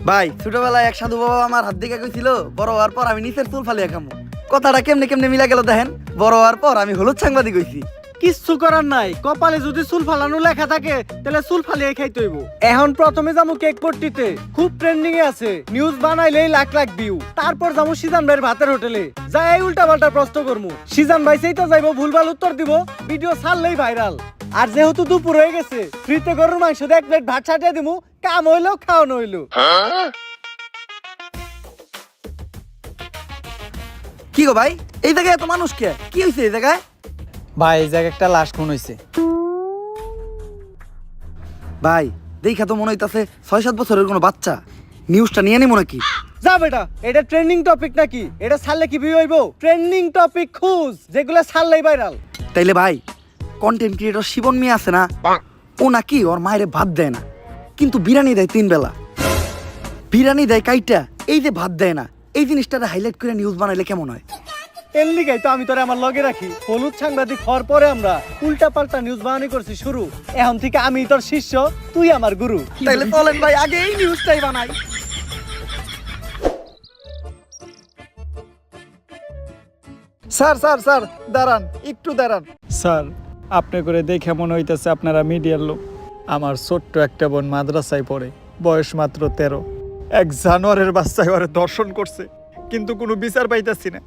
ভাই ছোটবেলায় এক সাধু বাবা আমার হাত দিকে কইছিল বড় হওয়ার পর আমি নিচের চুল ফালিয়া খামু। কথাটা কেমনে কেমনে মিলা গেল দেখেন। বড় হওয়ার পর আমি হলুদ সাংবাদিক হইছি। কিচ্ছু করার নাই, কপালে যদি চুল ফালানো লেখা থাকে তাহলে চুল ফালিয়ে খাইতে হইব। এখন প্রথমে যাবো কেক পট্টিতে, খুব ট্রেন্ডিং এ আছে, নিউজ বানাইলেই লাখ লাখ ভিউ। তারপর যাবো সিজান ভাইয়ের ভাতের হোটেলে, যাই এই উল্টা পাল্টা প্রশ্ন করবো। সিজান ভাই সেইটা যাইবো, ভুলভাল উত্তর দিব, ভিডিও ছাড়লেই ভাইরাল। আর যেহেতু দুপুর হয়ে গেছে, ফ্রিতে গরুর মাংস দিয়ে 1 প্লেট ভাত ছাটিয়ে দিমু, কাম হইলো খাওয়ানো হইলো। কি গো ভাই, এই জায়গায় এত মানুষ কে? কি হয়েছে এই জায়গায়? ভাই এই জায়গায় একটা লাশ খুন হইছে। ভাই দেখা তো মনে হইতাছে 6-7 বছরের কোনো বাচ্চা। নিউজটা নিয়ে নিবো নাকি? যা বেটা, এটা ট্রেন্ডিং টপিক নাকি? এটা ছাড়লে কি ভিউ হইব? ট্রেন্ডিং টপিক খুঁজ, যেগুলো ছাড়লেই ভাইরাল। তাইলে ভাই কন্টেন্ট ক্রিয়েটর শিবন মিয়া আছে না, ও নাকি ওর মায়ের ভাত দেয় না, কিন্তু বিরিয়ানি দেয় 3 বেলা। বিরিয়ানি দেয় কাইটা, এই যে ভাত দেয় না, এই জিনিসটারে হাইলাইট করে নিউজ বানাইলে কেমন হয়? এর লিগাই তো আমি তোরে আমার লগে রাখি। হলুদ সাংবাদিক হওয়ার পরে আমরা উল্টা পাল্টা নিউজ বানানি করছি শুরু। এখন থেকে আমি তোর শিষ্য, তুই আমার গুরু। তাইলে চলেন ভাই আগে এই নিউজটাই বানাই। স্যার স্যার স্যার দাঁড়ান, একটু দাঁড়ান। স্যার, আপনি করে দেখে মনে হইতেছে আপনারা মিডিয়ার লোক। আমার ছোট্ট একটা বোন মাদ্রাসায় পড়ে, বয়স মাত্র 13। এক জানোয়ারের বাচ্চায় ওরে দর্শন করছে, কিন্তু কোনো বিচার পাইতাছি না।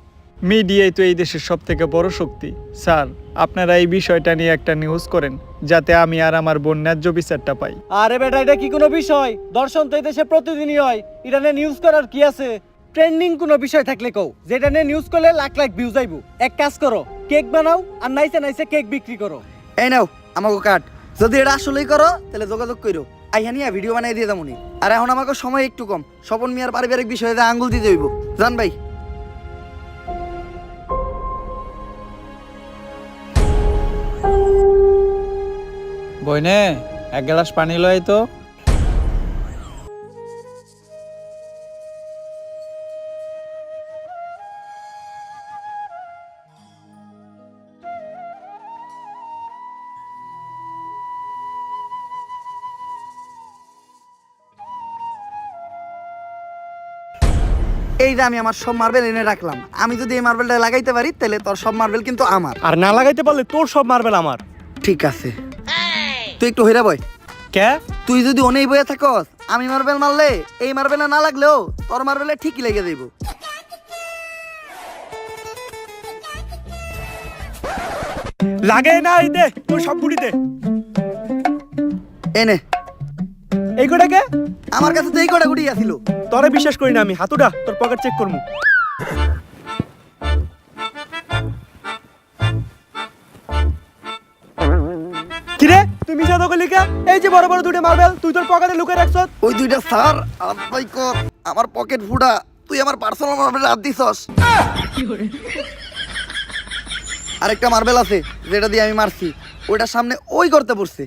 মিডিয়াই তো এই দেশের সব থেকে বড় শক্তি। স্যার, আপনারা এই বিষয়টা নিয়ে একটা নিউজ করেন, যাতে আমি আর আমার বোন ন্যায্য বিচারটা পাই। আরে বেটা, এটা কি কোনো বিষয়? দর্শন তো এই দেশে প্রতিদিনই হয়, এটা নিয়ে নিউজ করার কি আছে? ট্রেন্ডিং কোনো বিষয় থাকলে কও, যেটা নিয়ে নিউজ করলে লাখ লাখ ভিউ যাইবো। এক কাজ করো, কেক বানাও আর নাইসে নাইসে কেক বিক্রি করো। এই নাও আমাকে কাট। যদি এটা আসলেই করো তাহলে যোগাযোগ করো, আইহানিয়া ভিডিও বানাই দিয়ে যাবনি। আর এখন আমাকে সময় একটু কম, স্বপন মিয়ার পারিবারিক বিষয়ে আঙ্গুল দিতে হইব। জান ভাই। বইনে এক গ্লাস পানি লয় তো। এই যে আমি আমার সব মার্বেল এনে রাখলাম, আমি যদি এই মার্বেলটা লাগাইতে পারি তাহলে তোর সব মার্বেল কিন্তু আমার। আর না লাগাইতে পারলে তোর সব মার্বেল আমার। ঠিক আছে, তুই একটু হইরা বয়। কে? তুই যদি অনেক বইয়া থাকস, আমি মার্বেল মারলে এই মার্বেলে না লাগলেও তোর মার্বেলে ঠিকই লেগে যাইব। লাগে না, এই দে তোর সব গুড়ি দে। এনে এই কোটাকে আমার কাছে তো এই কটা গুটি আছিল। তোরে বিশ্বাস করি না আমি। হাতুটা তোর পকেট চেক করমু। কিরে তুই মিছা তো কইলি কে? এই যে বড় বড় দুটো মার্বেল তুই তোর পকেটে লুকিয়ে রাখছ। ওই দুইটা স্যার আলাই কর, আমার পকেট ফুটা। তুই আমার পার্সোনাল মার্বেল হাত দিছস। আরেকটা মার্বেল আছে যেটা দিয়ে আমি মারছি, ওইটার সামনে ওই করতে পড়ছে।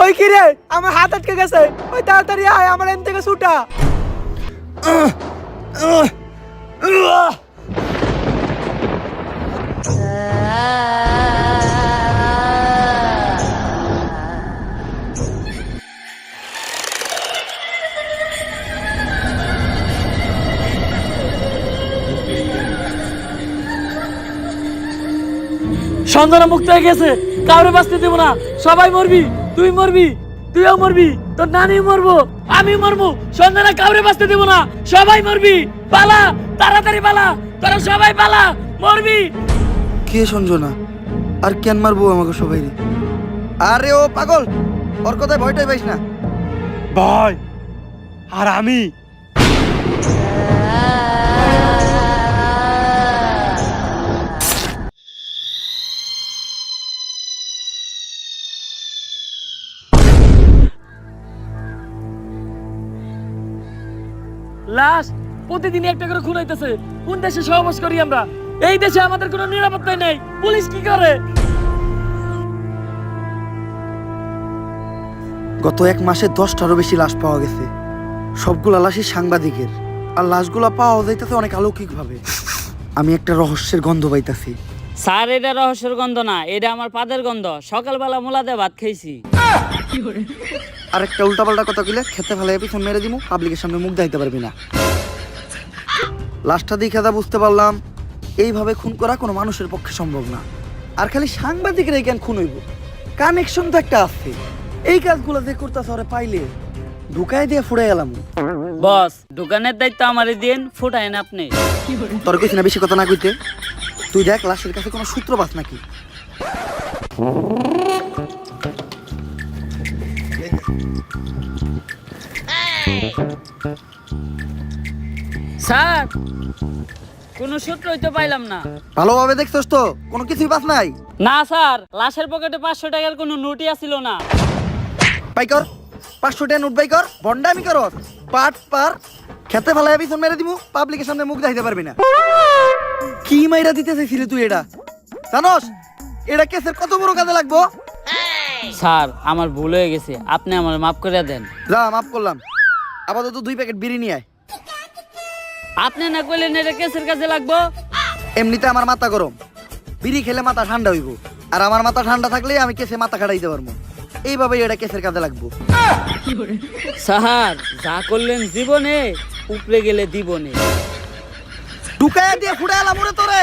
ওই কিরে আমার হাত আটকে গেছে, ওই তাড়াতাড়ি আয়, আমার এন থেকে ছুটা। সঞ্জনা মুক্ত হয়ে গেছে, কাউরে বাঁচতে দেবো না। সবাই মরবি, তুই মরবি, তুইও মরবি, তোর নানি মরবো, আমি মরবো। সঞ্জনা কাউরে বাঁচতে দেবো না, সবাই মরবি। পালা, তাড়াতাড়ি পালা, তোরা সবাই পালা, মরবি। কে সঞ্জনা? আর কেন মারবো আমাকে সবাই? আরে ও পাগল, ওর কথায় ভয়টাই পাইস না। ভাই আর আমি লাশ প্রতিদিন একটা করে খুন হইতেছে। কোন দেশে সহবাস করি আমরা? এই দেশে আমাদের কোনো নিরাপত্তা নেই। পুলিশ কি করে? গত 1 মাসে 10টারও বেশি লাশ পাওয়া গেছে। সবগুলা লাশই সাংবাদিকের, আর লাশগুলা পাওয়া যাইতেছে অনেক অলৌকিকভাবে। আমি একটা রহস্যের গন্ধ পাইতাছি। স্যার এটা রহস্যের গন্ধ না, এটা আমার পাদের গন্ধ। সকালবেলা মোলা দিয়ে ভাত খাইছি। আর একটা উল্টাপাল্টা কথা কইলে খেতে ফেলে পিছন মেরে দিমু, পাবলিকের সামনে মুখ দেখাইতে পারবি না। লাশটা দেখে যা বুঝতে পারলাম, এইভাবে খুন করা কোনো মানুষের পক্ষে সম্ভব না। আর খালি সাংবাদিকের এই কেন খুন হইব? কানেকশন তো একটা আছে। এই কাজগুলো যে করতেছে ওরে পাইলে ঢুকাই দিয়ে ফুড়াই এলাম। বস, দোকানের দায়িত্ব আমারে দিন, ফুটাইন আপনি। তোর কইছি না বেশি কথা না কইতে। তুই দেখ লাশের কাছে কোনো সূত্র পাস নাকি। স্যার, কোনো সূত্রই তো পাইলাম না। ভালোভাবে দেখছস তো? কোনো কিছুই পাস নাই? না স্যার, লাশের পকেটে 500 টাকার কোনো নোটই আসিল না। বাই কর 500 টাকা নোট বাই কর। বন্ডামি করস পাট পার। খেতে ফেলাই পিছন মেরে দিমু, পাবলিকের সামনে মুখ দেখাইতে পারবি না। কি মাইরা দিতে চাইছিলি তুই? এটা জানোস এটা কেসের কত বড় কাজে লাগবো? স্যার, আমার ভুল হয়ে গেছে, আপনি আমার মাফ করে দেন। যা, মাফ করলাম। আপাতত 2 প্যাকেট বিড়ি নিয়ে আয়। আপনি না কইলেন এটা কেসের কাজে লাগবো? এমনিতে আমার মাথা গরম, বিড়ি খেলে মাথা ঠান্ডা হইব। আর আমার মাথা ঠান্ডা থাকলে আমি কেসে মাথা খাটাইতে পারবো। এইভাবেই এটা কেসের কাজে লাগবো। স্যার, যা করলেন জীবনে, উপরে গেলে দিবনে। ঢুকাইয়া দিয়ে ফুড়ে এলাম ওরে তোরে।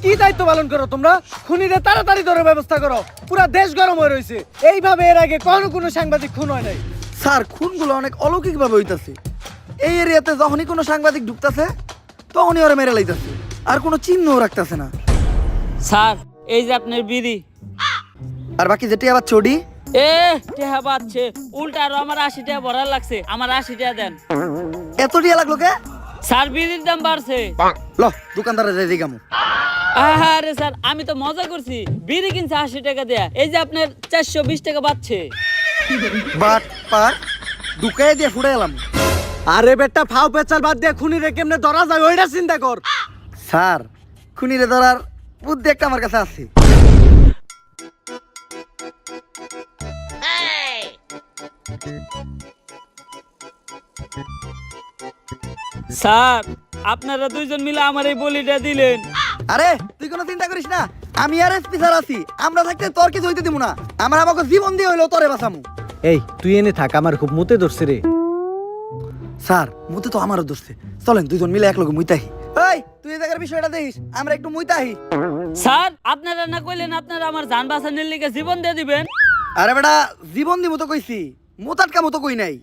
কি দায়িত্ব পালন করো তোমরা? খুনিদের তাড়াতাড়ি ধরার ব্যবস্থা করো। পুরা দেশ গরম হয়ে রয়েছে। এইভাবে এর আগে কোনো সাংবাদিক খুন হয় নাই। স্যার, খুনগুলো অনেক অলৌকিক ভাবে হইতাছে। এই এরিয়াতে যখনই কোনো সাংবাদিক ঢুকতাছে তখনই ওরা মেরে লাইতাছে, আর কোনো চিহ্নও রাখতাছে না। স্যার, এই যে আপনার বিড়ি। আর বাকি যেটি আবার চড়ি। টেহা বাচ্ছে, উল্টা আরো আমার 80 টাকা ভরার লাগছে। আমার 80 টাকা দেন। এত টিয়া লাগলো কে? স্যার, বিড়ির দাম বাড়ছে। ল দোকানদারে যাই দিগামু। আরে স্যার, আমি তো মজা করছি। বিড়ি কিনছে 80 টাকা দেয়া, এই যে আপনার 420 টাকা বাড়ছে। বাট পার ঢুকাইয়া দিয়ে ফুড়ে এলাম। আরে বেটা, ফাও পেচাল বাদ দিয়ে খুনিরে কেমনে ধরা যায় ওইটা চিন্তা কর। স্যার, খুনিরে ধরার বুদ্ধি একটা আমার কাছে আছে। স্যার, আপনারা দুইজন মিলে আমার এই বলিটা দিলেন। আরে তুই কোনো চিন্তা করিস না, আমি আর এসপি স্যার আছি। আমরা থাকতে তোর কিছু হইতে দিব না। আমার আমাকে জীবন দিয়ে হইলো তোরে বাঁচামু। এই তুই এনে থাক, আমার খুব মুতে ধরছে রে। স্যার, মুতে তো আমারও ধরছে। চলেন দুজন মিলে এক লগে মুইতাহি। এই তুই এই জায়গার বিষয়টা দেখিস, আমরা একটু মুইতাহি। স্যার, আপনারা না কইলেন আপনারা আমার জান বাঁচানোর লিগে জীবন দিয়ে দিবেন? আরে বেটা, জীবন দিমু তো কইছি, মুতাটকা মতো কই নাই।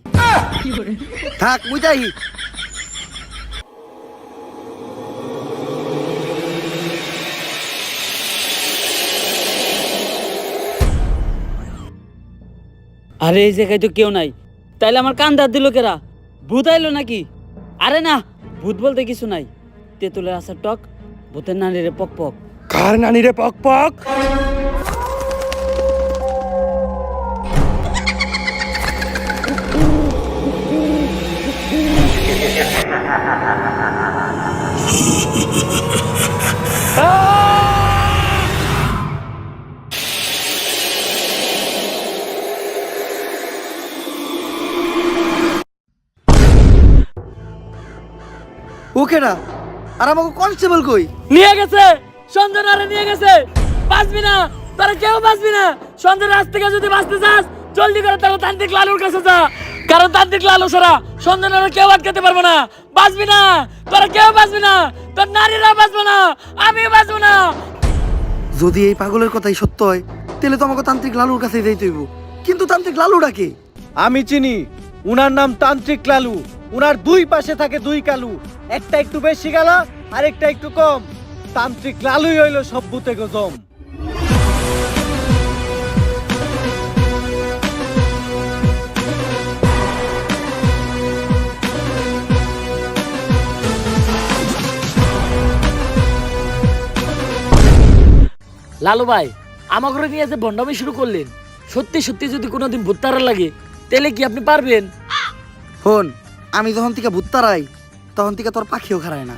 থাক মুইতাহি। আরে এই জায়গায় তো কেউ নাই, তাইলে আমার কান দাঁত দিল কেরা? ভূত আইলো নাকি? আরে না, ভূত বলতে কিছু নাই। তেঁতুলের আসার টক, ভূতের নানিরে পক পক। কার নানি রে পক পক? ওকে না, আর আমাকে কনস্টেবল কই? নিয়ে গেছে, সঞ্জনারে নিয়ে গেছে। বাঁচবি না, তোরা কেউ বাঁচবি না। সঞ্জনার আজ থেকে যদি বাঁচতে চাস, জলদি করে তারা তান্ত্রিক লালুর কাছে যা। কারণ তান্ত্রিক লালু ছাড়া সঞ্জনারে কেউ আটকাতে পারবো না। বাঁচবি না, তোরা কেউ বাঁচবি না। তোর নারীরা বাঁচবো না, আমি বাঁচবো না। যদি এই পাগলের কথাই সত্য হয়, তাহলে তো আমাকে তান্ত্রিক লালুর কাছে যাইতে হইব। কিন্তু তান্ত্রিক লালুটা কে? আমি চিনি, উনার নাম তান্ত্রিক লালু। উনার দুই পাশে থাকে দুই কালু, একটা একটু বেশি গালা আর একটা একটু কম। তান্ত্রিক লালুই হইল সব ভূতে গজম। লালু ভাই, আমাকে নিয়ে যে বন্ডামি শুরু করলেন, সত্যি সত্যি যদি কোনোদিন ভূত তারা লাগে, তাহলে কি আপনি পারবেন? হন, আমি যখন থেকে ভূত তারাই, তখন থেকে তোর পাখিও খারায় না।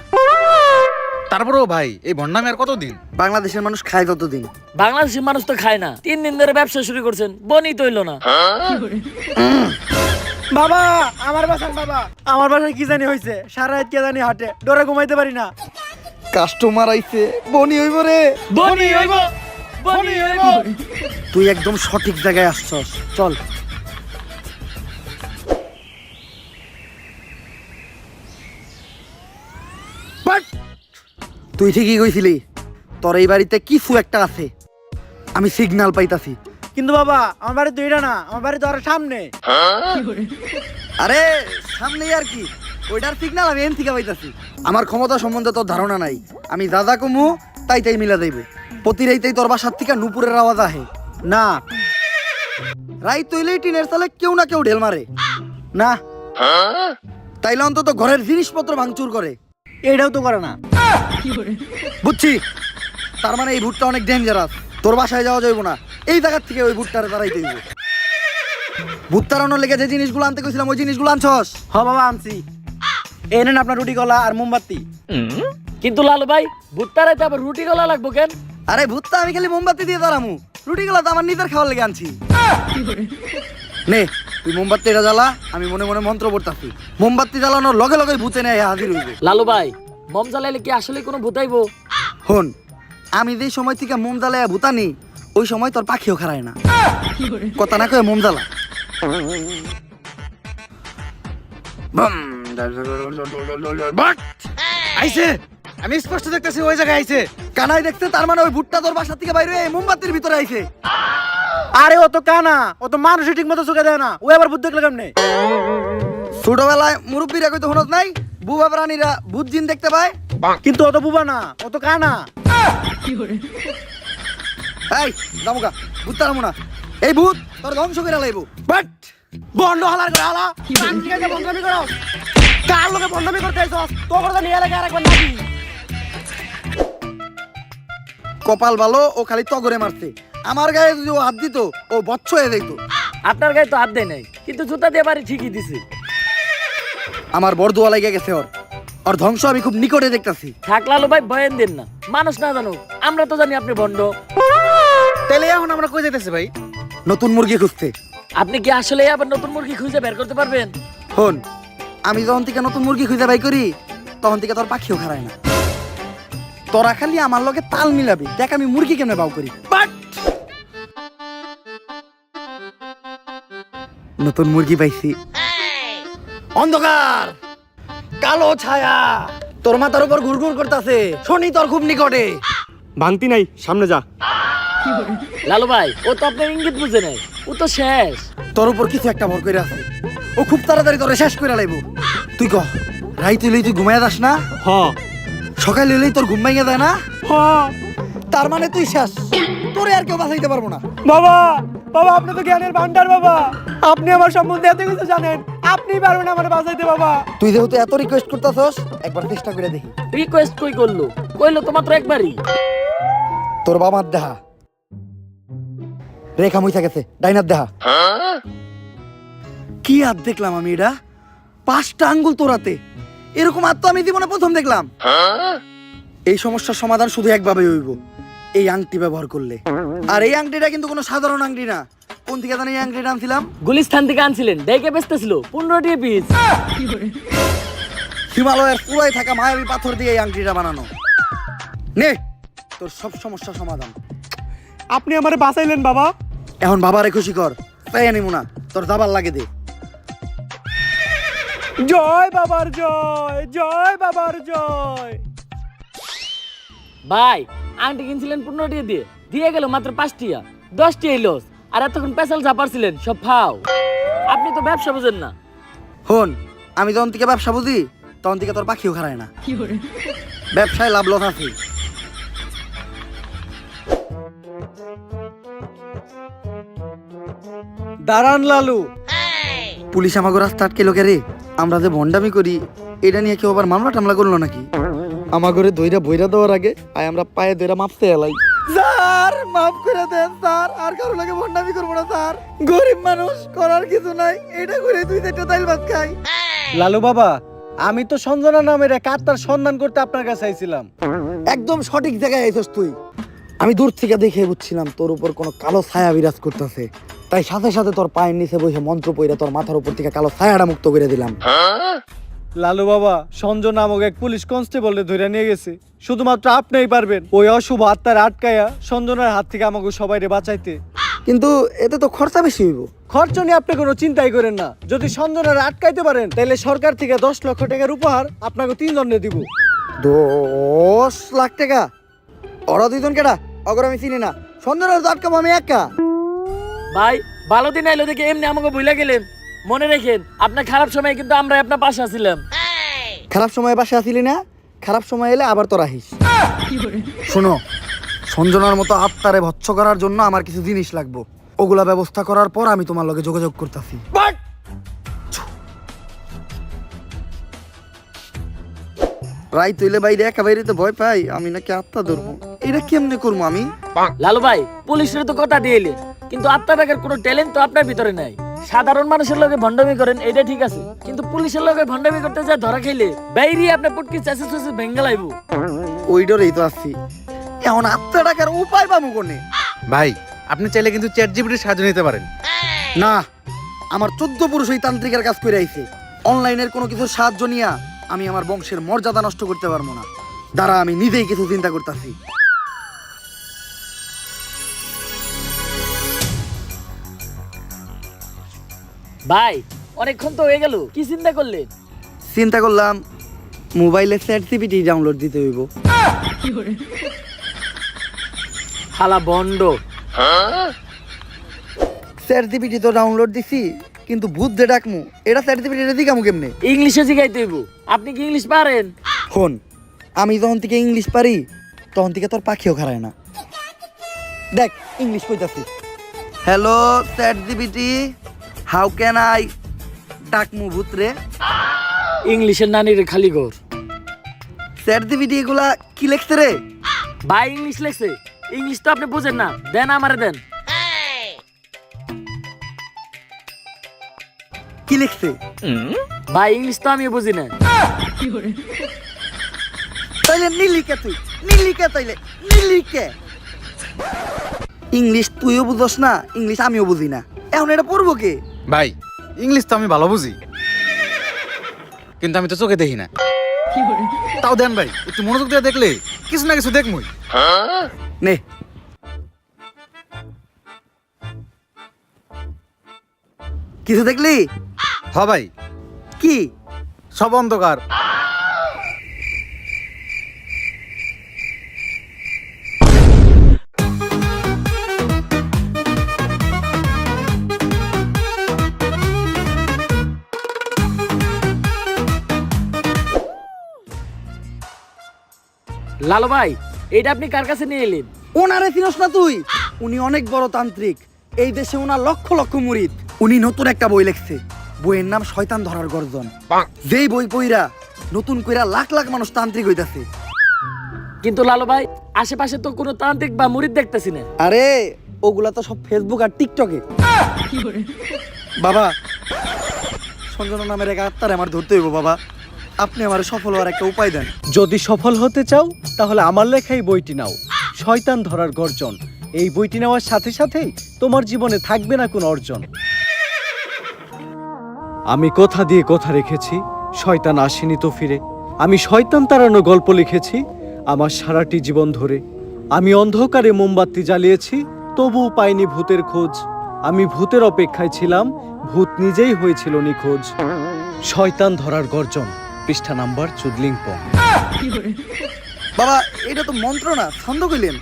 তারপরেও ভাই, এই ভন্ডামি আর কতদিন? বাংলাদেশের মানুষ খায় ততদিন। বাংলাদেশের মানুষ তো খায় না। 3 দিন ধরে ব্যবসা শুরু করছেন, বনি তৈল না। বাবা আমার বাসার বাবা আমার বাসায় কি জানি হয়েছে সারা রাত কে জানি হাটে ডরে ঘুমাইতে পারি না। কাস্টমার আইছে, বনি হইব রে। বনি হইব, বনি হইব। তুই একদম সঠিক জায়গায় আসছস, চল। তুই ঠিকই কইছিলি, তোর এই বাড়িতে কিছু একটা আছে, আমি সিগন্যাল পাইতাছি। কিন্তু বাবা আমার বাড়ি দুইটা না, আমার বাড়ি তো আরো সামনে। আরে সামনেই আর কি, ওইটার সিগন্যাল আমি এন থেকে পাইতাছি। আমার ক্ষমতা সম্বন্ধে তোর ধারণা নাই, আমি দাদা কমু তাই তাই মিলা দেব। প্রতি রাইতেই তোর বাসার থেকে নুপুরের আওয়াজ আহে না রাইত তৈলেই টিনের চালে কেউ না কেউ ঢেল মারে না, তাইলে অন্তত ঘরের জিনিসপত্র ভাঙচুর করে। এইটাও তো করে না। বুঝছি, তার মানে এই ভুট্টা অনেক ডেঞ্জারাস। তোর বাসায় যাওয়া যাইব না, এই জায়গার থেকে ওই ভুট্টারে তারাইতে হইব। ভুট তাড়ানোর লেগে যে জিনিসগুলো আনতে কইছিলাম ওই জিনিসগুলো আনছস? হ বাবা আনছি, এই নেন আপনার রুটি কলা আর মোমবাতি। কিন্তু লালু ভাই ভুট্টা রাইতে আবার রুটি গলা লাগবো কেন? আরে ভুট্টা আমি খালি মোমবাতি দিয়ে দাঁড়ামু, রুটিগুলো তো আমার নিজের খাওয়ার লেগে আনছি। নে তুই মোমবাতি এটা জ্বালা, আমি মনে মনে মন্ত্র পড়তাছি। মোমবাতি জ্বালানোর লগে লগে ভূতে নেয় হাজির হইবে। লালু ভাই মম জ্বালাইলে কি আসলে কোনো ভূতাইবো? হন, আমি যেই সময় থেকে মোম জ্বালাইয়া ভূতানি ওই সময় তোর পাখিও খারায় না। কথা না কয়ে মোম জ্বালা। আইছে, আমি স্পষ্ট দেখতেছি ওই জায়গায় আইছে। কানাই দেখতে, তার মানে ওই ভুট্টা তোর বাসা থেকে বাইরে হয়ে মোমবাতির ভিতরে আইছে। আরে ও তো কানা, ও তো মানুষ ঠিক মতো চোখে দেয় না, ও আবার বুদ্ধি দেখলে কেমনে? ছোটবেলায় মুরব্বীরা কইতে হনত নাই, বুবা প্রাণীরা ভূত জিন দেখতে পায়। কিন্তু ও তো বুবা না, ও তো কানা। এই যামুকা, ভূত তারামু না, এই ভূত তোর ধ্বংস করে লাইব। বাট বন্ধ হালার করে হালা, কান থেকে যে বন্ধমি করো, কার লোকে বন্ধমি করতে আইছস? তো করে নিয়ে এলাকা আর একবার নাকি? কপাল ভালো, ও খালি তগরে মারছে। আমার গায়ে যদি ও হাত দিত ও বচ্চ হয়ে যাইত। আপনার গায়ে তো হাত দেয় নাই, কিন্তু জুতা দিয়ে বাড়ি ঠিকই দিছে। আমার বরদোয়া লাগে গেছে ওর, ওর ধ্বংস আমি খুব নিকটে দেখতাছি। থাক লালু ভাই বয়ান দেন না, মানুষ না জানুক, আমরা তো জানি আপনি ভণ্ড। তাহলে এখন আমরা কই যাইতেছি ভাই? নতুন মুরগি খুঁজতে। আপনি কি আসলে আবার নতুন মুরগি খুঁজে বের করতে পারবেন? হন, আমি যখন থেকে নতুন মুরগি খুঁজে বাই করি তখন থেকে তোর পাখিও খারায় না। তোরা খালি আমার লগে তাল মিলাবি, দেখ আমি মুরগি কেমনে বাউ করি। বাট নতুন মুরগি পাইছি। অন্ধকার, কালো ছায়া তোর মাথার উপর ঘুরঘুর করতেছে, শনি তোর খুব নিকটে। ভাঙতি নাই, সামনে যা। লালু ভাই ও তো আপনার ইঙ্গিত বুঝে নাই, ও তো শেষ। তোর উপর কিছু একটা ভর করে আছে, ও খুব তাড়াতাড়ি তোরে শেষ করে লাইব। তুই কহ, রাইত হইলেই তুই ঘুমাইয়া যাস না? হ সকাল হইলেই তোর ঘুম ভেঙে যায় না? হ। তার মানে তুই শেষ, তোরে আর কেউ বাঁচাইতে পারবো না। বাবা, বাবা আপনি তো জ্ঞানের ভান্ডার বাবা, আপনি আমার সম্বন্ধে এত কিছু জানেন, আপনি পারবেন আমার বাঁচাইতে বাবা। তুই যেহেতু এত রিকোয়েস্ট করতেছস, একবার চেষ্টা করে দেখি। রিকোয়েস্ট কই করলো? কইলো তো মাত্র একবারই। তোর বাবার দেহা রেখা মুইছা গেছে, ডাইনার দেহা। কি হাত দেখলাম আমি, এটা 5টা আঙ্গুল তোরাতে, এরকম হাত তো আমি জীবনে প্রথম দেখলাম। এই সমস্যার সমাধান শুধু একভাবে হইব, এই আংটি ব্যবহার করলে। আর এই আংটিটা কিন্তু কোনো সাধারণ আংটি না। কোন থেকে জানি এই আংটিটা আনছিলাম? গুলিস্তান থেকে আনছিলেন, দেখে বেচতেছিল 15 টাকা পিস। হিমালয়ের পুরাই থাকা মায়াবী পাথর দিয়ে এই আংটিটা বানানো। নে তোর সব সমস্যার সমাধান। আপনি আমারে বাঁচাইলেন বাবা। এখন বাবারে খুশি কর, তাই আনিমু না, তোর দাবার লাগে দে। জয় বাবার জয়, জয় বাবার জয়। ভাই আংটি কিনছিলেন 15 টাকা দিয়ে, দিয়ে গেল মাত্র 5 টাকা, 10 টাকা লস। আর এতক্ষণ পেশাল চাপারছিলেন সব ফাও। আপনি তো ব্যবসা বুঝেন না। হন, আমি যখন থেকে ব্যবসা বুঝি তখন থেকে তোর পাখিও খারায় না। ব্যবসায় লাভ লস আছে। দাঁড়ান লালু। পুলিশ আমাকে রাস্তা আটকে লোকে রে, আমরা যে ভন্ডামি করি এটা নিয়ে কেউ আবার মামলা টামলা করলো নাকি? আমাগরে দইরা বইরা দেওয়ার আগে আয় আমরা পায়ে দইরা মাপতে এলাই। স্যার মাফ করে দেন স্যার, আর কারো লাগে ভন্ডামি করবো না স্যার। গরিব মানুষ, করার কিছু নাই, এটা করে 2-4টা তাইল ভাত খাই। লালু বাবা, আমি তো সঞ্জনা নামের এক আত্মার সন্ধান করতে আপনার কাছে আইছিলাম। একদম সঠিক জায়গায় আইছস তুই। আমি দূর থেকে দেখে বুঝছিলাম তোর উপর কোনো কালো ছায়া বিরাজ করতেছে, তাই সাথে সাথে তোর পায়ের নিচে বসে মন্ত্র পইরা তোর মাথার উপর থেকে কালো ছায়াটা মুক্ত করে দিলাম। লালু বাবা, সঞ্জয় নামক এক পুলিশ কনস্টেবলকে ধরে নিয়ে গেছে। শুধুমাত্র আপনিই পারবেন ওই অশুভ আত্মার আটকায়া সঞ্জনার হাত থেকে আমাকে সবাইরে বাঁচাইতে। কিন্তু এতে তো খরচা বেশি হইব। খরচ নিয়ে আপনি কোনো চিন্তাই করেন না। যদি সঞ্জনার আটকাইতে পারেন তাহলে সরকার থেকে 10 লক্ষ টাকার উপহার আপনাকে 3 জনে দিব। 10 লাখ টাকা? ওরা দুইজন কেডা? অগর আমি চিনি না। সঞ্জনার তো আটকাবো আমি একা। ভাই ভালো দিন আইলো দেখে এমনি আমাকে ভুলে গেলেন। মনে রেখেন আপনার খারাপ সময় কিন্তু আমরা আপনার পাশে আছিলাম। খারাপ সময় বাসে আসিলি না, খারাপ সময় এলে আবার তোর আহিস। শোনো, সঞ্জনার মতো আত্মারে ভৎস করার জন্য আমার কিছু জিনিস লাগবে। ওগুলা ব্যবস্থা করার পর আমি তোমার লগে যোগাযোগ করতেছি। রাই তুইলে বাইরে একা বাইরে তো ভয় পাই, আমি নাকি আত্মা ধরবো। এটা কেমনে করবো আমি? লালু ভাই পুলিশের তো কথা দিয়েলে, কিন্তু আত্মা টাকার কোনো ট্যালেন্ট তো আপনার ভিতরে নাই। সাধারণ মানুষের লগে ভণ্ডামি করেন এটা ঠিক আছে, কিন্তু পুলিশের লগে ভণ্ডামি করতে যা ধরা খাইলে বাইরে আপনার পুটকি চাষে চাষে ভেঙ্গে লাইবো। ওই ডরেই তো আসছি। এখন আত্মা টাকার উপায় পাবো কোনে? ভাই আপনি চাইলে কিন্তু চ্যাট জিপিটির সাহায্য নিতে পারেন। না, আমার 14 পুরুষ ওই তান্ত্রিকের কাজ করে আইছে। অনলাইনের কোনো কিছুর সাহায্য নিয়া আমি আমার বংশের মর্যাদা নষ্ট করতে পারবো না। দাঁড়া, আমি নিজেই কিছু চিন্তা করতেছি। ভাই অনেকক্ষণ তো হয়ে গেল, কি চিন্তা করলেন? চিন্তা করলাম মোবাইলে চ্যাট জিপিটি ডাউনলোড দিতে হইব। হালা বন্ড। চ্যাট জিপিটি তো ডাউনলোড দিছি, কিন্তু ভূত যে ডাকমু এটা চ্যাট জিপিটি দিকামু কেমনে? ইংলিশে শিখাইতে হইব। আপনি কি ইংলিশ পারেন? ফোন, আমি যখন থেকে ইংলিশ পারি তখন থেকে তোর পাখিও খারায় না। দেখ ইংলিশ কইতাছি। Hello chat GPT, how can I ডাকমু ভূত রে? ইংলিশের নানির খালি ঘর। চ্যাট জিপিটি এগুলা কি লেখছে রে? ভাই ইংলিশ লেখছে। ইংলিশ তো আপনি বুঝেন না, দেন আমারে দেন। কি লিখছে? ভাই ইংলিশ তো আমি বুঝি না। তাইলে নীলিকে, তুই নীলিকে, তাইলে নীলিকে। ইংলিশ তুইও বুঝস না, ইংলিশ আমিও বুঝি না, এখন এটা পড়বো কে? ভাই ইংলিশ তো আমি ভালো বুঝি, কিন্তু আমি তো চোখে দেখি না। তাও দেন ভাই, একটু মনোযোগ দিয়ে দেখলে কিছু না কিছু দেখমুই। নে, কিছু দেখলি? হ ভাই, কি? সব অন্ধকার। লালু ভাই এটা আপনি কার কাছে নিয়ে এলেন? ওনারে চিনস না তুই? উনি অনেক বড় তান্ত্রিক। এই দেশে ওনার লক্ষ লক্ষ মুরিদ। উনি নতুন একটা বই লিখছে, বইয়ের নাম শয়তান ধরার গর্জন। যেই বই পইরা নতুন কইরা লাখ লাখ মানুষ তান্ত্রিক হইতাছে। কিন্তু লালু ভাই আশেপাশে তো কোনো তান্ত্রিক বা মুরিদ দেখতেছি না। আরে ওগুলা তো সব ফেসবুক আর টিকটকে। বাবা, সঞ্জনা নামের এক আত্মারে আমার ধরতে হইব। বাবা, আপনি আমার সফল হওয়ার একটা উপায় দেন। যদি সফল হতে চাও তাহলে আমার লেখা এই বইটি নাও, শয়তান ধরার গর্জন। এই বইটি নেওয়ার সাথে সাথেই তোমার জীবনে থাকবে না কোনো অর্জন। আমি কথা দিয়ে কথা রেখেছি, শয়তান আসেনি তো ফিরে। আমি শয়তান তাড়ানো গল্প লিখেছি আমার সারাটি জীবন ধরে। আমি অন্ধকারে মোমবাতি জ্বালিয়েছি, তবুও পাইনি ভূতের খোঁজ। আমি ভূতের অপেক্ষায় ছিলাম, ভূত নিজেই হয়েছিল নিখোঁজ। শয়তান ধরার গর্জন, পৃষ্ঠা নাম্বার চুদলিংপং। বাবা, এটা তো মন্ত্র না, ছন্দ কইলেন।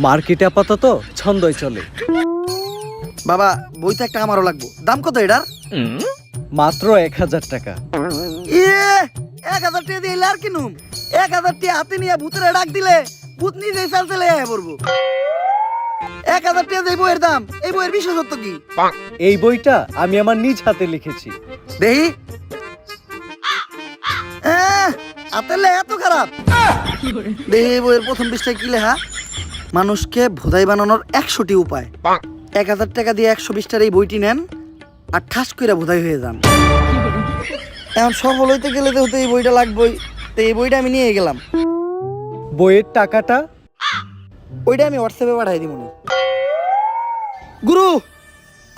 মার্কেটে আপাতত ছন্দই চলে। বাবা, বইটা একটা আমারও লাগবো। দাম কত এটার? মাত্র 1000 টাকা। 1000 টাকা দিয়ে আর কিনুম? 1000 টাকা হাতে নিয়ে ভূতের ডাক দিলে ভূত নিজেই চাল চলে আয় পড়বো। 1000 টাকা দিয়ে বইয়ের দাম, এই বইয়ের বিশেষত্ব কি? এই বইটা আমি আমার নিজ হাতে লিখেছি। দেহি আতেলে এত খারাপ? দেহি বইয়ের প্রথম পৃষ্ঠায় কি লেখা? মানুষকে ভোদাই বানানোর 100টি উপায়। 1000 টাকা দিয়ে 120টার এই বইটি নেন আর ঠাস কইরা ভোদাই হয়ে যান। এখন সফল হইতে গেলে তো এই বইটা লাগবেই। তো এই বইটা আমি নিয়ে গেলাম। বইয়ের টাকাটা? ওইটা আমি হোয়াটসঅ্যাপে পাঠাই দিব। গুরু,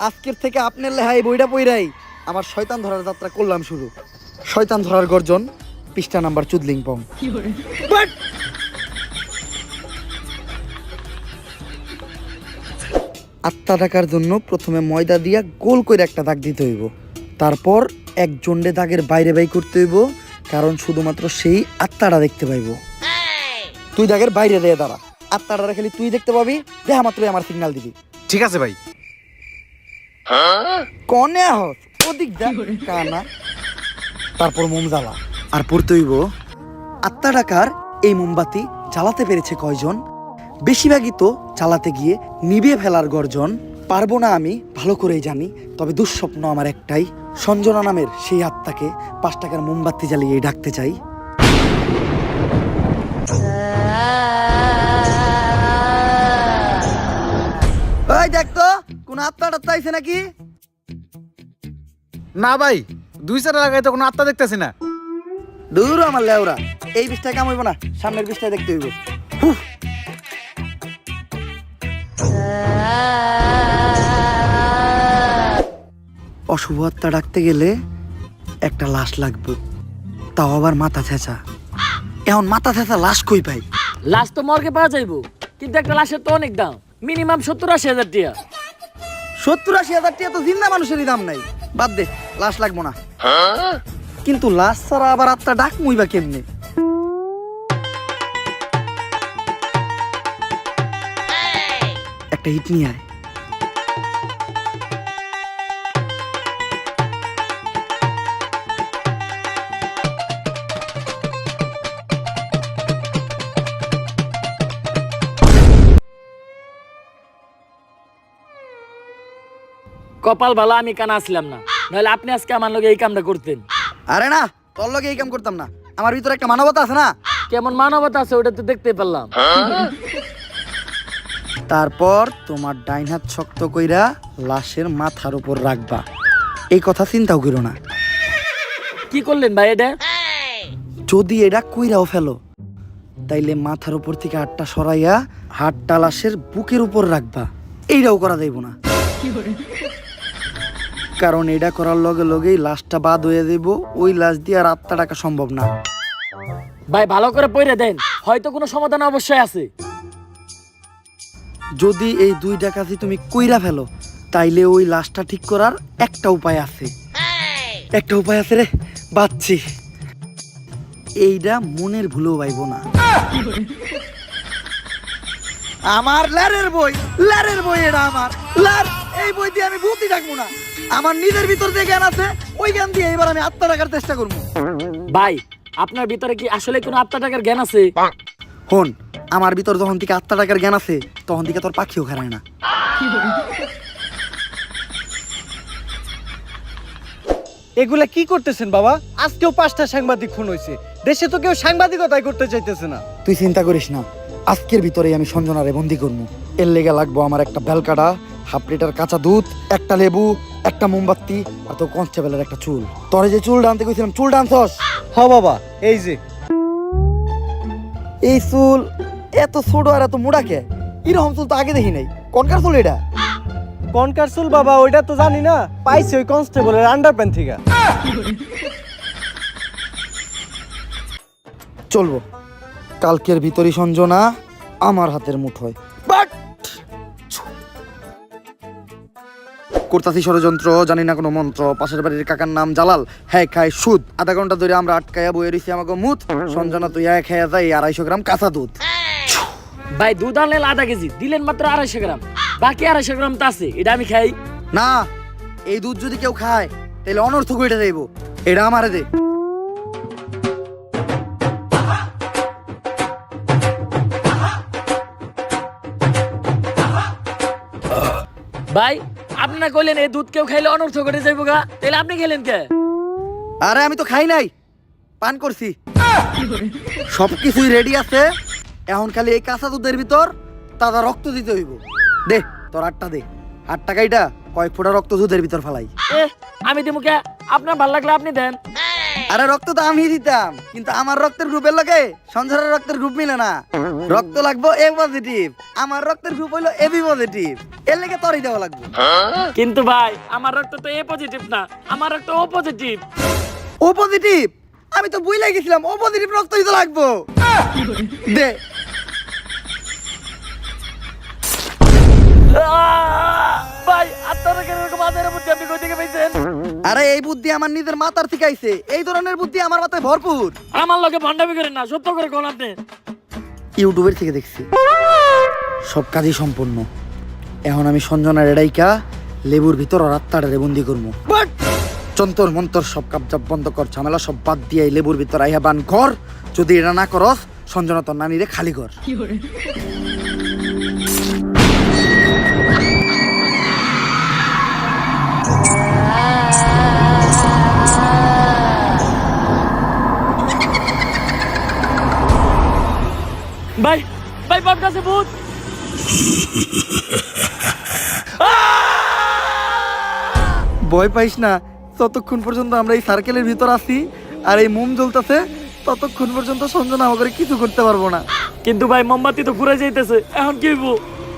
আজকের থেকে আপনার লেহাই বইটা পইরাই আমার শয়তান ধরার যাত্রা করলাম শুরু। শয়তান ধরার গর্জন, পৃষ্ঠা নাম্বার চুদলিং পং। আত্মা ডাকার জন্য প্রথমে ময়দা দিয়া গোল করে একটা দাগ দিতে হইব, তারপর এক জন্ডে দাগের বাইরে বাই করতে হইব, কারণ শুধুমাত্র সেই আত্মাটা দেখতে পাইব। তুই দাগের বাইরে দিয়ে দাঁড়া, আত্মাটা খালি তুই দেখতে পাবি, দেখা মাত্রই আমার সিগন্যাল দিবি। ঠিক আছে ভাই। কনে হস ওদিক যা কানা। তারপর মোম জ্বালা আর পড়তে হইব আত্মা ডাকার এই মোমবাতি জ্বালাতে পেরেছে কয়জন, বেশিরভাগই তো চালাতে গিয়ে নিভিয়ে ফেলার গর্জন। পারবো না আমি ভালো করেই জানি, তবে দুঃস্বপ্ন আমার একটাই, সঞ্জনা নামের সেই আত্মাকে 5 টাকার মোমবাতি জ্বালিয়ে ডাকতে চাই। ওই দেখ তো কোন আত্মা টাত্মা আইছে নাকি? না ভাই, 2-4 লাগাই তো কোনো আত্মা দেখতেছি না। দূর আমার লেওরা, এই বিষটায় কাম হইব না, সামনের বিষটায় দেখতে হইব। হুফ। অশুভ আত্মা ডাকতে গেলে একটা লাশ লাগবে, তাও আবার মাথা ছেঁচা। এখন মাথা ছেঁচা লাশ কই পাই? লাশ তো মর্গে পাওয়া যাইবো, কিন্তু একটা লাশের তো অনেক দাম, মিনিমাম 70-80 হাজার টাকা। 70-80 হাজার টাকা তো জিন্দা মানুষেরই দাম নাই। বাদ দে, লাশ লাগবো না। কিন্তু লাশ ছাড়া আবার আত্মা ডাক মুইবা কেমনে? একটা হিট নিয়ে আয়। কপাল ভালো আমি কানা আসলাম না, নাহলে আপনি আজকে আমার লগে এই কামটা করতেন। আরে না, তোর লগে এই কাম করতাম না, আমার ভিতরে একটা মানবতা আছে না। কেমন মানবতা আছে ওটা তো দেখতে পেলাম। তারপর তোমার ডাইন হাত শক্ত কইরা লাশের মাথার উপর রাখবা, এই কথা চিন্তাও করো না। কি করলেন ভাই এটা? যদি এটা কইরাও ফেলো, তাইলে মাথার উপর থেকে হাতটা সরাইয়া হাতটা লাশের বুকের উপর রাখবা, এইটাও করা যাইব না। কারণ এটা করার লগে লগেই লাশটা বাদ হয়ে যাইব, ওই লাশ দিয়ে আর আত্মা ডাকা সম্ভব না। ভাই ভালো করে পড়ে দেন, হয়তো কোনো সমাধান অবশ্যই আছে। যদি এই 2 কাজই তুমি কইরা ফেলো, তাইলে ওই লাশটা ঠিক করার একটা উপায় আছে। একটা উপায় আছে রে, বাচ্চি। এইটা মনের ভুলেও পাইব না। আমার ল্যারের বই এটা আমার ল্যার। এই বই দিয়ে আমি ভূতই ডাকবো না, আমার নিজের ভিতর যে জ্ঞান আছে ওই জ্ঞান দিয়ে এবার আমি আত্মা ডাকার চেষ্টা করবো। ভাই আপনার ভিতরে কি আসলে কোনো আত্মা টাকার জ্ঞান আছে? হন, আমার ভিতর যখন থেকে আত্মা ডাকার জ্ঞান আছে, তখন থেকে তোর পাখিও খারায় না। এগুলা কি করতেছেন বাবা? আজকেও 5টা সাংবাদিক খুন হয়েছে, দেশে তো কেউ সাংবাদিকতাই করতে চাইতেছে না। তুই চিন্তা করিস না, আজকের ভিতরেই আমি সঞ্জনারে বন্দি করবো। এর লেগে লাগবো আমার একটা বেলকাটা, 1/2 লিটার কাঁচা দুধ, একটা লেবু, একটা মোমবাতি, আর তো কনস্টেবলের একটা চুল। তোরে যে চুল ডানতে কইছিলাম, চুল ডানছস? হ বাবা, এই যে এই চুল এত ছোট আর এত মোড়া কে? এরকম চুল তো আগে দেখি নাই। কনকার চুল এটা? কনকার চুল বাবা, ওইটা তো জানি না, পাইছি ওই কনস্টেবলের আন্ডারপ্যান্ট থেকে। চলবো, কালকের ভিতরই সঞ্জনা আমার হাতের মুঠোয়। করতাছি ষড়যন্ত্র, জানি না কোনো মন্ত্র। পাশের বাড়ির কাকার নাম জালাল, হ্যাঁ খায় সুদ। আধা ঘন্টা ধরে আমরা আটকায়া বয়ে রয়েছি আমাকে মুত। সঞ্জনা তুই খাইয়া যাই 250 গ্রাম কাঁচা দুধ। ভাই দুধ আনলেন 1/2 কেজি, দিলেন মাত্র 250 গ্রাম, বাকি 250 গ্রাম তো আছে, এটা আমি খাই না। এই দুধ যদি কেউ খায় তাহলে অনর্থক হয়ে যাইব, এটা আমারে দে। ভাই আপনি না কইলেন এই দুধ কেউ খাইলে অনর্থ করে যাইবো গা, তাহলে আপনি খেলেন কে? আরে আমি তো খাই নাই, পান করছি। সবকিছুই রেডি আছে, এখন খালি এই কাঁচা দুধের ভিতর তাজা রক্ত দিতে হইব। দে তোর 8টা দে, 8 টাকাইটা কয়েক ফোঁটা রক্ত দুধের ভিতর ফেলাই। আমি দিমু কে? আপনার ভাল লাগলে আপনি দেন। আরে রক্ত তো আমি দিতাম, কিন্তু আমার রক্তের গ্রুপের লগে সঞ্জনার রক্তের গ্রুপ মিলে না। রক্ত লাগবো এ পজিটিভ, আমার রক্তের গ্রুপ হইলো এবি পজিটিভ, এর লেগে তরই দেওয়া লাগবে। কিন্তু ভাই আমার রক্ত তো এ পজিটিভ না, আমার রক্ত ও পজিটিভ। ও পজিটিভ? আমি তো বুঝলাই গেছিলাম ও পজিটিভ রক্তই তো লাগবো। দে। ভাই আপনারা কেন এরকম মাথার বুদ্ধি আপনি কই থেকে পাইছেন? আরে এই বুদ্ধি আমার নিজের মাথার থেকে আইছে, এই ধরনের বুদ্ধি আমার মাথায় ভরপুর। আমার লগে ভন্ডামি করেন না, সত্য করে কোন আপনি। ইউটিউবের থেকে দেখছি, সব কাজই সম্পূর্ণ। এখন আমি সঞ্জনার এডাইকা লেবুর ভিতর রাত্তাটারে বন্দি করবো। যন্তর মন্তর সব কাবজাব বন্ধ কর, ঝামেলা সব বাদ দিয়ে এই লেবুর ভিতর আইহা বান কর। যদি এটা না করস সঞ্জনা তোর নানিরে খালি কর। ভাই ভাই বটগাছে ভূত। ভয় পাইস না, ততক্ষণ পর্যন্ত আমরা এই সার্কেলের ভিতর আছি আর এই মোম জ্বলতেছে, ততক্ষণ পর্যন্ত সঞ্জনা আমাকে কিছু করতে পারবো না। কিন্তু ভাই মোমবাতি তো ঘুরে যাইতেছে, এখন কি হইব?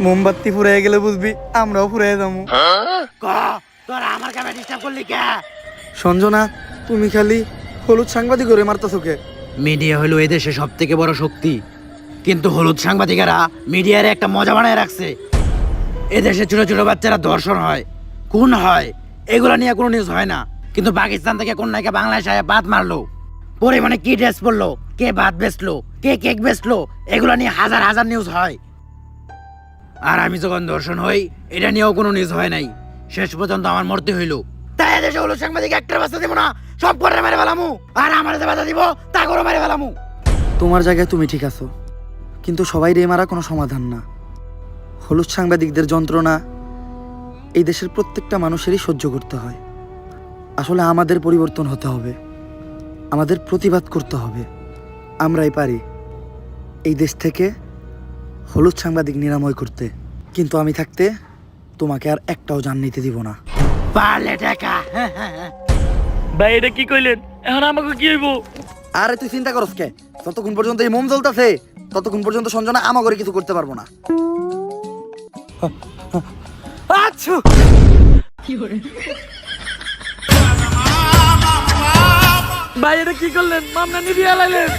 মোমবাতি ফুরাইয়া গেলে বুঝবি আমরাও ফুরাইয়া যাবো। সঞ্জনা, তুমি খালি হলুদ সাংবাদিক করে মারতেছো কে? মিডিয়া হলো এদেশে সব থেকে বড় শক্তি, কিন্তু হলুদ সাংবাদিকেরা মিডিয়ার একটা মজা বানায় রাখছে। এদেশে ছোট ছোট বাচ্চারা ধর্ষণ হয়, খুন হয়, এগুলা নিয়ে কোনো নিউজ হয় না। কিন্তু পাকিস্তান থেকে কোন নায়িকা বাংলাদেশে আয়া বাদ মারলো, পরিমাণে কি ড্রেস পরলো, কে ভাত বেচলো, কে কেক বেচলো, এগুলা নিয়ে হাজার হাজার নিউজ হয়। আর আমি যখন ধর্ষণ হই, এটা নিয়েও কোনো নিউজ হয় নাই। শেষ পর্যন্ত আমার মরতে হইলো। তাই এদেশে হলুদ সাংবাদিক একটা বাচ্চা দিব না, সব করে মেরে ফেলামু। আর আমার যে বাধা দিব তা করে মেরে ফেলামু। তোমার জায়গায় তুমি ঠিক আছো, কিন্তু সবাই রে মারা কোনো সমাধান না। হলুদ সাংবাদিকদের যন্ত্রণা এই দেশের প্রত্যেকটা মানুষেরই সহ্য করতে হয়। আসলে আমাদের পরিবর্তন হতে হবে, আমাদের প্রতিবাদ করতে হবে। আমরাই পারি এই দেশ থেকে হলুদ সাংবাদিক নিরাময় করতে, কিন্তু আমি থাকতে তোমাকে আর একটাও জান নিতে দিব না। পারলে টাকা। ভাই এটা কি কইলেন? এখন আমাকে কি হইব? আরে তুই চিন্তা করস কে? ততক্ষণ পর্যন্ত এই মোম জ্বলতেছে, ততক্ষণ পর্যন্ত সঞ্জনা আমাকে কিছু করতে পারবো না। আচ্ছা ভাই এটা কি করলেন? মামলা নিবি আলাইলেন।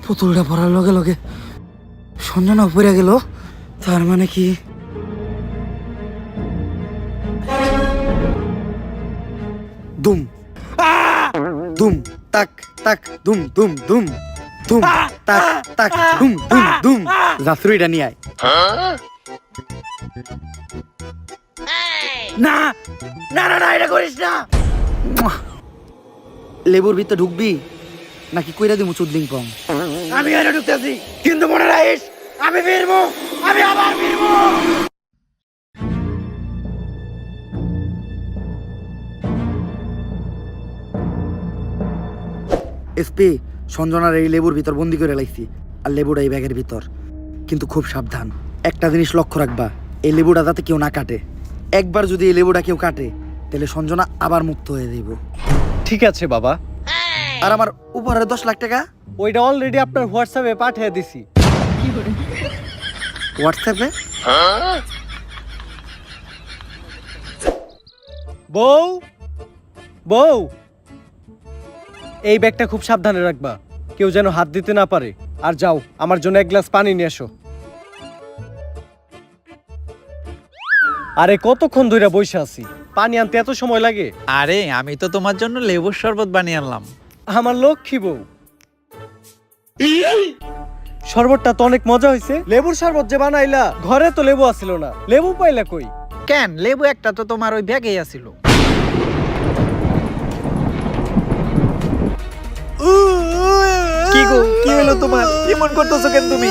পুতুলটা পড়ার লগে লগে সঞ্জনা পড়ে গেল, তার মানে কি দুম দুম তাক তাক দুম দুম দুম দুম তাক তাক দুম দুম দুম। জাফরিটা নিয়ে আয়। না না না না, এটা করিস না। লেবুর ভিতরে ঢুকবি নাকি কইরা দিমু চুদলিং পং? আমি এটা ঢুকতেছি, কিন্তু মনে রাখিস আমি ফিরবো, আমি আবার ফিরবো। এসপি, সঞ্জনার এই লেবুর ভিতর বন্দি করে লাইছি, আর লেবুটা এই ব্যাগের ভিতর। কিন্তু খুব সাবধান, একটা জিনিস লক্ষ্য রাখবা, এই লেবুটা যাতে কেউ না কাটে। একবার যদি এই লেবুটা কেউ কাটে তাহলে সঞ্জনা আবার মুক্ত হয়ে যাইব। ঠিক আছে বাবা, আর আমার উপহারের 10 লাখ টাকা ওইটা অলরেডি আপনার হোয়াটসঅ্যাপে পাঠিয়ে দিছি। হোয়াটসঅ্যাপে? বউ বউ, এই ব্যাগটা খুব সাবধানে রাখবা, কেউ যেন হাত দিতে না পারে। আর যাও, আমার জন্য এক গ্লাস পানি নিয়ে এসো। আরে কতক্ষণ ধরে বসে আছি, পানি আনতে এত সময় লাগে? আরে আমি তো তোমার জন্য লেবুর শরবত বানিয়ে আনলাম। আমার লক্ষ্মী বউ, শরবতটা তো অনেক মজা হয়েছে। লেবুর শরবত যে বানাইলা, ঘরে তো লেবু আসিল না, লেবু পাইলা কই? কেন, লেবু একটা তো তোমার ওই ব্যাগেই আছিল। কি গো, কি হলো তোমার? কেমন করতেছো কেন তুমি?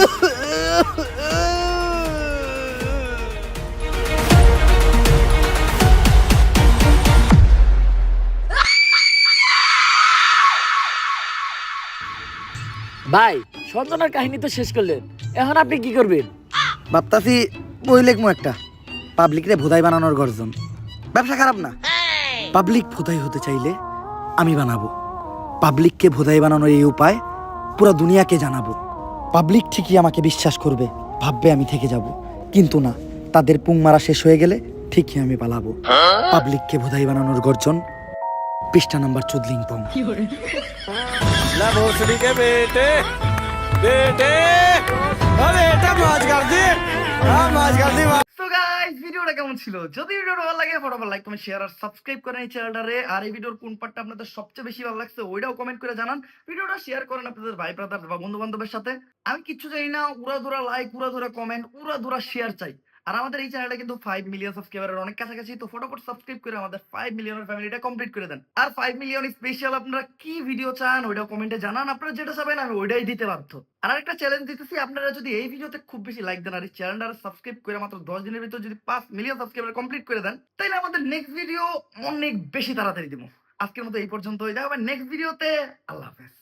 ভাই সঞ্জনার কাহিনী তো শেষ করলেন, এখন আপনি কি করবেন? ভাবতাছি বই লেখমু একটা, পাবলিকরে ভোদাই বানানোর গর্জন। ব্যবসা খারাপ না, পাবলিক ভোদাই হতে চাইলে আমি বানাবো। পাবলিককে ভোদাই বানানোর এই উপায় পুরো দুনিয়াকে জানাবো। পাবলিক ঠিকই আমাকে বিশ্বাস করবে, ভাববে আমি থেকে যাব, কিন্তু না, তাদের পুং মারা শেষ হয়ে গেলে ঠিকই আমি পালাবো। পাবলিককে ভোদাই বানানোর গর্জন, পৃষ্ঠা নাম্বার 14 So guys, ভিডিওটা কেমন ছিল? যদি ভিডিওটা ভালো লাগে ফটাফট লাইক কমেন্ট শেয়ার আর সাবস্ক্রাইব করেন এই চ্যানেলটারে। আর এই ভিডিওর কোন পার্টটা আপনাদের সবচেয়ে বেশি ভালো লাগছে ওইটাও কমেন্ট করে জানান। ভিডিওটা শেয়ার করেন আপনাদের ভাই ব্রাদার বা বন্ধু বান্ধবের সাথে। আমি কিচ্ছু চাই না, উড়াধুরা লাইক, উড়াধুরা কমেন্ট, উড়াধুরা শেয়ার চাই। আর আমাদের এই চ্যানেলটা কিন্তু 5 মিলিয়ন সাবস্ক্রাইবারের অনেক কাছাকাছি, তো ফটাফট সাবস্ক্রাইব করে আমাদের 5 মিলিয়নের ফ্যামিলিটা কমপ্লিট করে দেন। আর 5 মিলিয়ন স্পেশাল আপনারা কি ভিডিও চান ওইটাও কমেন্টে জানান। আপনারা যেটা চাবেন আমি ওইটাই দিতে বাধ্য। আর আরেকটা চ্যালেঞ্জ দিতেছি, আপনারা যদি এই ভিডিওতে খুব বেশি লাইক দেন আর এই চ্যানেলটা সাবস্ক্রাইব করে মাত্র 10 দিনের ভিতর যদি 5 মিলিয়ন সাবস্ক্রাইবার কমপ্লিট করে দেন, তাহলে আমাদের নেক্সট ভিডিও অনেক বেশি তাড়াতাড়ি দিব। আজকের মতো এই পর্যন্তই, দেখা হবে নেক্সট ভিডিওতে। আল্লাহ হাফেজ।